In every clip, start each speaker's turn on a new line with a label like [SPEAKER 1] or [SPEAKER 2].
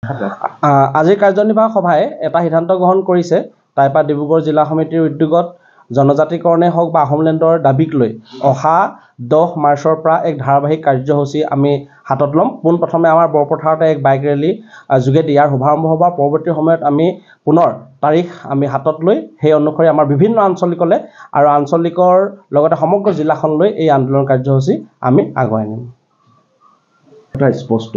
[SPEAKER 1] আজিৰ কাৰ্যনিৰ্বাহক সভাই এটা সিদ্ধান্ত গ্ৰহণ কৰিছে। টাইপা ডিব্ৰুগড় জিলা সমিতিৰ উদ্যোগত জনজাতিকৰণেই হওক বা আহোমলেণ্ডৰ দাবীক লৈ অহা 10 মাৰ্চৰ পৰা এক ধাৰাবাহিক কাৰ্যসূচী আমি হাতত ল'ম। পোনপ্ৰথমে আমাৰ বৰপথাৰতে এক বাইক ৰেলী যোগেদি ইয়াৰ শুভাৰম্ভ হ'ব। পৰৱৰ্তী সময়ত আমি পুনৰ তাৰিখ আমি হাতত লৈ সেই অনুসৰি আমাৰ বিভিন্ন আঞ্চলিকলৈ আৰু আঞ্চলিকৰ লগতে সমগ্ৰ জিলাখনলৈ এই আন্দোলন কাৰ্যসূচী আমি আগুৱাই নিম।
[SPEAKER 2] এটা স্পষ্ট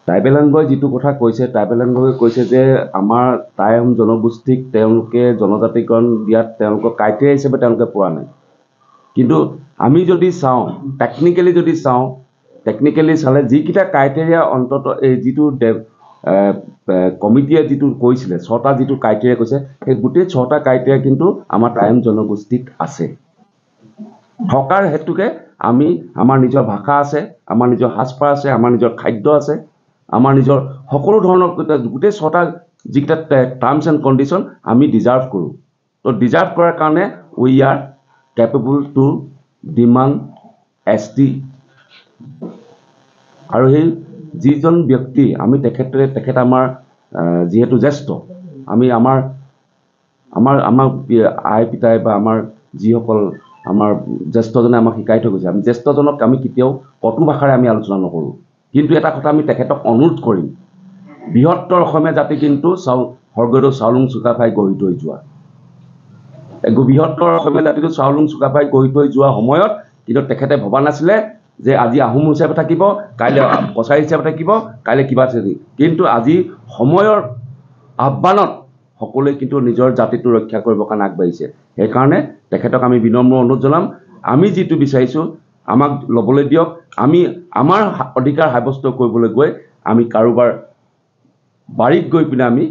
[SPEAKER 2] ট্ৰাইবেলাংগই যিটো কথা কৈছে, ট্ৰাইবেলাংগই কৈছে যে আমাৰ টাইম জনগোষ্ঠীক তেওঁলোকে জনজাতিকৰণ দিয়াত তেওঁলোকৰ ক্ৰাইটেৰিয়া হিচাপে তেওঁলোকে পোৱা নাই। কিন্তু আমি যদি চাওঁ টেকনিকেলি চালে যিকেইটা ক্ৰাইটেৰিয়া অন্তত এই যিটো কমিটিয়ে যিটো কৈছিলে 6টা যিটো ক্ৰাইটেৰিয়া কৈছে, সেই গোটেই 6টা ক্ৰাইটেৰিয়া কিন্তু আমাৰ টাইম জনগোষ্ঠীত আছে। থকাৰ হেতুকে আমি আমাৰ নিজৰ ভাষা আছে, আমাৰ নিজৰ সাজপাৰ আছে, আমাৰ নিজৰ খাদ্য আছে, আমাৰ নিজৰ সকলো ধৰণৰ গোটেই 6টা যিকেইটা টাৰ্মছ এণ্ড কণ্ডিশ্যন আমি ডিজাৰ্ভ কৰোঁ। তো ডিজাৰ্ভ কৰাৰ কাৰণে we are capable two demand ST। আৰু সেই যিজন ব্যক্তি আমি তেখেত আমাৰ যিহেতু জ্যেষ্ঠ, আমি আমাৰ আই পিতাই বা আমাৰ যিসকল আমাৰ জ্যেষ্ঠজনে আমাক শিকাই থৈ গৈছে, আমি জ্যেষ্ঠজনক আমি কেতিয়াও কটু ভাষাৰে আমি আলোচনা নকৰোঁ। কিন্তু এটা কথা আমি তেখেতক অনুৰোধ কৰিম, বৃহত্তৰ অসমীয়া জাতি কিন্তু স্বৰ্গদেউ চাওলুং চুকাফাই গঢ়ি থৈ যোৱা, বৃহত্তৰ অসমীয়া জাতিটো চাওলুং চুকাফাই গঢ়ি থৈ যোৱা সময়ত কিন্তু তেখেতে ভবা নাছিলে যে আজি আহোম হিচাপে থাকিব, কাইলৈ কছাৰী হিচাপে থাকিব, কাইলৈ কিবা থাকিব। কিন্তু আজি সময়ৰ আহ্বানত সকলোৱে কিন্তু নিজৰ জাতিটো ৰক্ষা কৰিবৰ কাৰণে আগবাঢ়িছে। সেইকাৰণে তেখেতক আমি বিনম্ৰ অনুৰোধ জনাম, আমি যিটো বিচাৰিছোঁ আমাক ল'বলৈ দিয়ক। আমি আমাৰ অধিকাৰ সাব্যস্ত কৰিবলৈ গৈ আমি কাৰোবাৰ বাৰীত গৈ পিনে আমি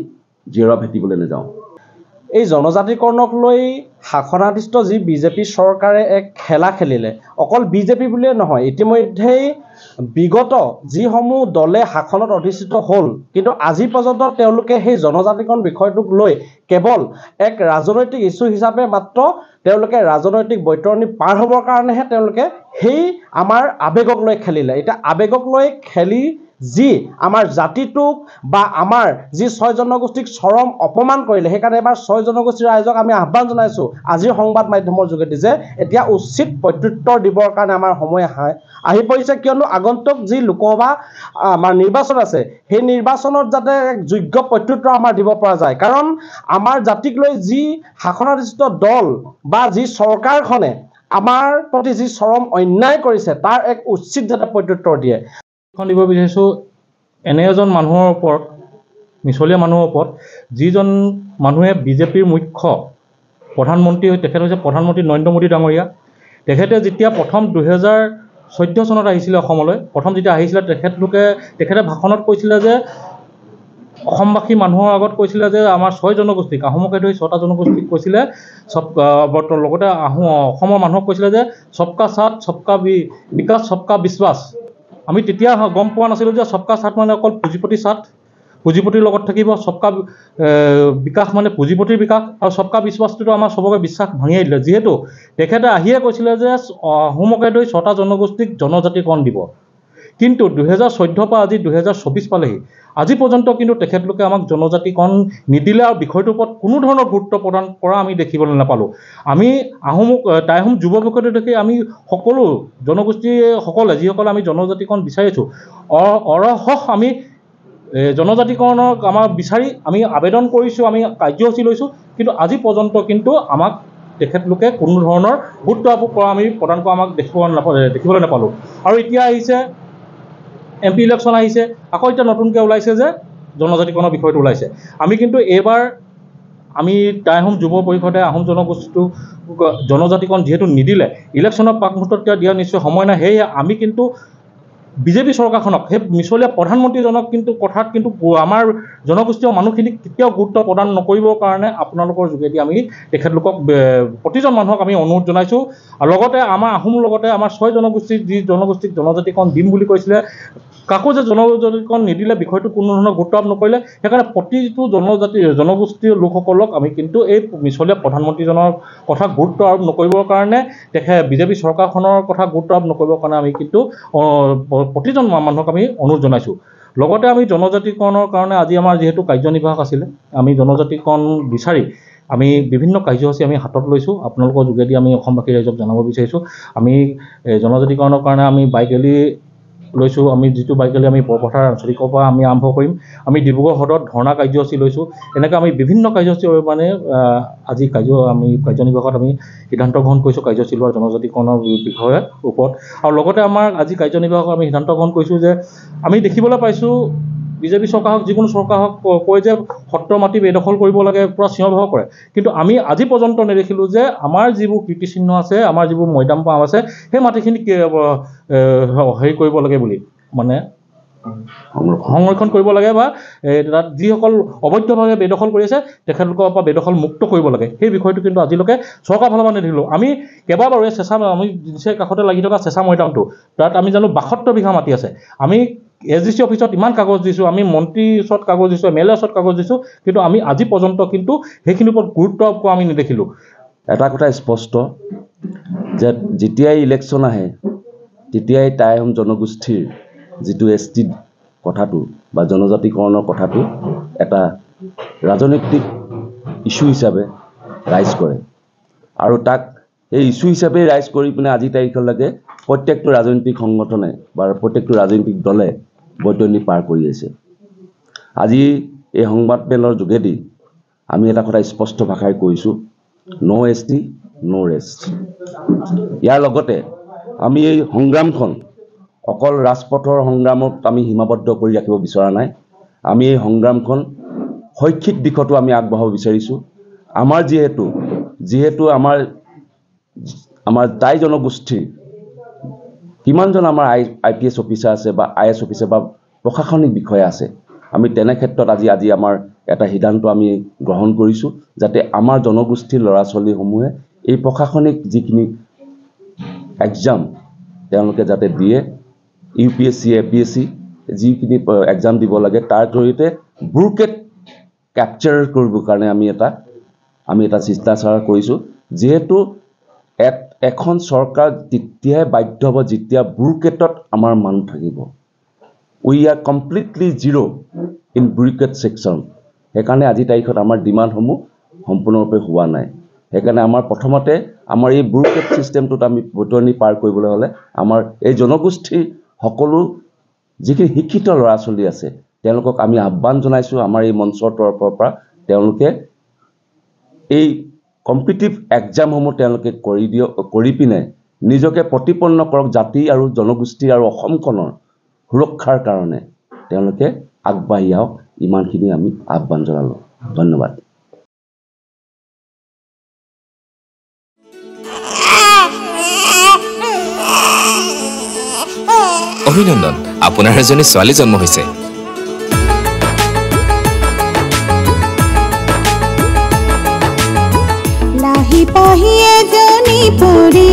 [SPEAKER 2] জেওৰা ভেটিবলৈ নাযাওঁ।
[SPEAKER 1] এই জনজাতিকৰণক লৈ শাসনাধিষ্ঠ যি বিজেপি চৰকাৰে এক খেলা খেলিলে, অকল বিজেপি বুলিয়ে নহয়, ইতিমধ্যেই বিগত যিসমূহ দলে শাসনত অধিষ্ঠিত হ'ল, কিন্তু আজি পৰ্যন্ত তেওঁলোকে সেই জনজাতিকৰণ বিষয়টোক লৈ কেৱল এক ৰাজনৈতিক ইছ্যু হিচাপে মাত্ৰ তেওঁলোকে ৰাজনৈতিক বৈতৰণি পাৰ হ'বৰ কাৰণেহে তেওঁলোকে সেই আমাৰ আৱেগক লৈ খেলিলে। এতিয়া আৱেগক লৈ খেলি যি আমাৰ জাতিটোক বা আমাৰ যি 6 জনগোষ্ঠীক চৰম অপমান কৰিলে, সেইকাৰণে এবাৰ 6 জনগোষ্ঠীৰ ৰাইজক আমি আহ্বান জনাইছোঁ আজিৰ সংবাদ মাধ্যমৰ যোগেদি যে এতিয়া উচিত প্ৰত্যুত্তৰ দিবৰ কাৰণে আমাৰ সময় আহি পৰিছে। কিয়নো আগন্তুক যি লোকসভা আমাৰ নিৰ্বাচন আছে, সেই নিৰ্বাচনত যাতে এক যোগ্য প্ৰত্যুত্তৰ আমাৰ দিব পৰা যায়। কাৰণ আমাৰ জাতিক লৈ যি শাসনাধিষ্ঠ দল বা যি চৰকাৰখনে আমাৰ প্ৰতি যি চৰম অন্যায় কৰিছে, তাৰ এক উচিত যাতে প্ৰত্যুত্তৰ দিয়ে।
[SPEAKER 3] দিব বিচাৰিছোঁ এনে এজন মানুহৰ ওপৰত, মিছলীয়া মানুহৰ ওপৰত, যিজন মানুহে বিজেপিৰ মুখ্য প্ৰধানমন্ত্ৰী, তেখেত হৈছে প্ৰধানমন্ত্ৰী নৰেন্দ্ৰ মোদী ডাঙৰীয়া। তেখেতে যেতিয়া প্ৰথম 2014 চনত আহিছিলে অসমলৈ, প্ৰথম যেতিয়া আহিছিলে তেখেতে ভাষণত কৈছিলে যে অসমবাসী মানুহৰ আগত কৈছিলে যে আমাৰ 6 জনগোষ্ঠীক, আহোমকে ধৰি 6টা জনগোষ্ঠীক কৈছিলে, লগতে অসমৰ মানুহক কৈছিলে যে সবকা সাথ সবকা বিকাশ সবকা বিশ্বাস। আমি তেতিয়া গম পোৱা নাছিলোঁ যে সবকা সাথ মানে অকল পুঁজিপতিৰ সাথ, পুঁজিপতিৰ লগত থাকিব, সবকা বিকাশ মানে পুঁজিপতিৰ বিকাশ, আৰু সবকা বিশ্বাসটোতো আমাৰ চবকে বিশ্বাস ভাঙিয়ে দিলে। যিহেতু তেখেতে আহিয়ে কৈছিলে যে আহোমকে ধৰি 6টা জনগোষ্ঠীক জনজাতিকৰণ দিব। কিন্তু 2014 পৰা আজি 2024 পালেহি, আজি পৰ্যন্ত কিন্তু তেখেতলোকে আমাক জনজাতিকৰণ নিদিলে আৰু বিষয়টোৰ ওপৰত কোনো ধৰণৰ গুৰুত্ব প্ৰদান কৰা আমি দেখিবলৈ নাপালোঁ। আমি টাই আহোম যুৱ বিষয়টো দেখি আমি সকলো জনগোষ্ঠীসকলে যিসকলে আমি জনজাতিকৰণ বিচাৰিছোঁ, অৰহহ আমি জনজাতিকৰণক আমাৰ বিচাৰি আমি আবেদন কৰিছোঁ, আমি কাৰ্যসূচী লৈছোঁ, কিন্তু আজি পৰ্যন্ত কিন্তু আমাক তেখেতলোকে কোনো ধৰণৰ গুৰুত্ব কৰা আমি প্ৰদান কৰা আমাক দেখিবলৈ নাপালোঁ। আৰু এতিয়া আহিছে MP ইলেকশ্যন আহিছে, আকৌ এতিয়া নতুনকৈ ওলাইছে যে জনজাতিকৰণৰ বিষয়টো ওলাইছে। আমি কিন্তু এইবাৰ টাই আহোম যুৱ পৰিষদে আহোম জনগোষ্ঠীটোক জনজাতিকৰণ যিহেতু নিদিলে, ইলেকশ্যনৰ প্ৰাক মুহূৰ্তত দিয়া নিশ্চয় সময় নাই, সেয়ে আমি কিন্তু বিজেপি চৰকাৰখনক, সেই মিছলীয়া প্ৰধানমন্ত্ৰীজনক কিন্তু কথাত কিন্তু আমাৰ জনগোষ্ঠীয় মানুহখিনিক কেতিয়াও গুৰুত্ব প্ৰদান নকৰিবৰ কাৰণে আপোনালোকৰ যোগেদি আমি তেখেতলোকক প্ৰতিজন মানুহক আমি অনুৰোধ জনাইছোঁ। আৰু লগতে আমাৰ আহোম লগতে আমাৰ 6 জনগোষ্ঠীক যি জনগোষ্ঠীক জনজাতিকৰণ দিম বুলি কৈছিলে, কাকো যে জনজাতিকৰণ নিদিলে, বিষয়টো কোনো ধৰণৰ গুৰুত্ব নকৰিলে। সেইকাৰণে প্ৰতিটো জনগোষ্ঠীয় লোকসকলক আমি কিন্তু এই মিছলীয়া প্ৰধানমন্ত্ৰীজনৰ কথা গুৰুত্ব আৰোপ নকৰিবৰ কাৰণে, বিজেপি চৰকাৰখনৰ কথা গুৰুত্ব আৰোপ নকৰিবৰ কাৰণে আমি কিন্তু প্ৰতিজন মানুহক আমি অনুৰোধ জনাইছোঁ। লগতে আমি জনজাতিকৰণৰ কাৰণে আজি আমাৰ যিহেতু কাৰ্যনিৰ্বাহক আছিলে, আমি জনজাতিকৰণ বিচাৰি আমি বিভিন্ন কাৰ্যসূচী আমি হাতত লৈছোঁ। আপোনালোকৰ যোগেদি আমি অসমবাসী ৰাইজক জনাব বিচাৰিছোঁ, আমি জনজাতিকৰণৰ কাৰণে আমি বাইক ৰেলী লৈছোঁ। আমি যিটো বাইক ৰেলী আমি বৰপথাৰ আঞ্চলিকৰ পৰা আমি আৰম্ভ কৰিম। আমি ডিব্ৰুগড় সদৰত ধৰ্ণা কাৰ্যসূচী লৈছোঁ। এনেকৈ আমি বিভিন্ন কাৰ্যসূচী মানে আজি কাৰ্যনিৰ্বাহকত আমি সিদ্ধান্ত গ্ৰহণ কৰিছোঁ কাৰ্যসূচী লোৱাৰ জনজাতিকৰণৰ বিষয়ে ওপৰত। আৰু লগতে আমাৰ আজি কাৰ্যনিৰ্বাহক আমি সিদ্ধান্ত গ্ৰহণ কৰিছোঁ যে আমি দেখিবলৈ পাইছোঁ বিজেপি চৰকাৰ হওক যিকোনো চৰকাৰ হওক কয় যে সত্ৰ মাটি বেদখল কৰিব লাগে, পূৰা চিঞৰ বাখৰ কৰে, কিন্তু আমি আজি পৰ্যন্ত নেদেখিলোঁ যে আমাৰ যিবোৰ কীৰ্তিচিহ্ন আছে, আমাৰ যিবোৰ মৈদাম পাম আছে, সেই মাটিখিনি হেৰি কৰিব লাগে বুলি মানে সংৰক্ষণ কৰিব লাগে, বা তাত যিসকল অবৈধভাৱে বেদখল কৰি আছে তেখেতলোকৰ পৰা বেদখল মুক্ত কৰিব লাগে। সেই বিষয়টো কিন্তু আজিলৈকে চৰকাৰ ফালৰ পৰা নেদেখিলোঁ। আমি কেইবাবাৰো আমি নিচেই কাষতে লাগি থকা চেঁচা মৈদামটো, তাত আমি জানো 72 বিঘা মাটি আছে। আমি SDC অফিচত ইমান কাগজ দিছোঁ, আমি মন্ত্ৰীৰ ওচৰত কাগজ দিছোঁ, MLA ওচৰত কাগজ দিছোঁ, কিন্তু আমি আজি পৰ্যন্ত কিন্তু সেইখিনিৰ ওপৰত গুৰুত্ব পোৱা আমি নেদেখিলোঁ।
[SPEAKER 2] এটা কথা স্পষ্ট যে যেতিয়াই ইলেকশ্যন আহে তেতিয়াই টাইম জনগোষ্ঠীৰ যিটো ST কথাটো বা জনজাতিকৰণৰ কথাটো এটা ৰাজনৈতিক ইস্যু হিচাপে ৰাইজ কৰে, আৰু তাক এই ইস্যু হিচাপে ৰাইজ কৰি পিনে আজি তাৰিখলৈকে প্ৰত্যেকটো ৰাজনৈতিক সংগঠনে বা প্ৰত্যেকটো ৰাজনৈতিক দলে বৈতৰণি পাৰ কৰি আছে। আজি এই সংবাদমেলৰ যোগেদি আমি এটা কথা স্পষ্ট ভাষাৰে কৈছোঁ, নো ST নো ৰেষ্ট। ইয়াৰ লগতে আমি এই সংগ্ৰামখন অকল ৰাজপথৰ সংগ্ৰামত আমি সীমাবদ্ধ কৰি ৰাখিব বিচৰা নাই। আমি এই সংগ্ৰামখন শৈক্ষিক দিশতো আমি আগবঢ়াব বিচাৰিছোঁ। আমাৰ যিহেতু আমাৰ টাই জনগোষ্ঠীৰ কিমানজন আমাৰ IPS অফিচাৰ আছে বা IS অফিচাৰ বা প্ৰশাসনিক বিষয়া আছে, আমি তেনে ক্ষেত্ৰত আজি আমাৰ এটা সিদ্ধান্ত আমি গ্ৰহণ কৰিছোঁ যাতে আমাৰ জনগোষ্ঠীৰ ল'ৰা ছোৱালীসমূহে এই প্ৰশাসনিক যিখিনি এক্সাম তেওঁলোকে যাতে দিয়ে, UPSC APSC যিখিনি এক্সাম দিব লাগে, তাৰ জৰিয়তে ব্ৰুকেট কেপচাৰ কৰিবৰ কাৰণে আমি এটা চিন্তাচাৰা কৰিছোঁ। যিহেতু এখন চৰকাৰ তেতিয়াহে বাধ্য হ'ব যেতিয়া ব্ৰুকেটত আমাৰ মানুহ থাকিব। We are completely zero' in bracket section. সেইকাৰণে আজি তাৰিখত আমাৰ ডিমাণ্ডসমূহ সম্পূৰ্ণৰূপে হোৱা নাই। সেইকাৰণে আমাৰ প্ৰথমতে আমাৰ এই ব্ৰুকেট ছিষ্টেমটোত আমি বৈতৰণি পাৰ কৰিবলৈ হ'লে আমাৰ এই জনগোষ্ঠীৰ সকলো যিখিনি শিক্ষিত ল'ৰা ছোৱালী আছে তেওঁলোকক আমি আহ্বান জনাইছোঁ আমাৰ এই মঞ্চৰ তৰফৰ পৰা, তেওঁলোকে এই কম্পিটিটিভ এক্সামসমূহ তেওঁলোকে কৰি পিনে নিজকে প্ৰতিপন্ন কৰক, জাতি আৰু জনগোষ্ঠী আৰু অসমখনৰ সুৰক্ষাৰ কাৰণে তেওঁলোকে আগবাঢ়ি আহক। ইমানখিনি আমি আহ্বান জনালোঁ। ধন্যবাদ।
[SPEAKER 4] অভিনন্দন, আপোনাৰ এজনী ছোৱালী জন্ম হৈছে।
[SPEAKER 5] লাহি পাহি এজনী পৰি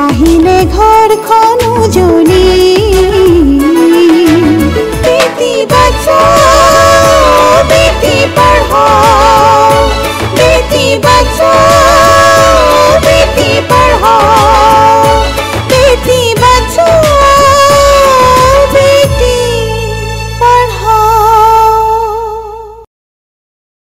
[SPEAKER 5] আহিলে ঘৰখন উজলি, বেটি বচাও বেটি পঢ়াও, বেটি বচাও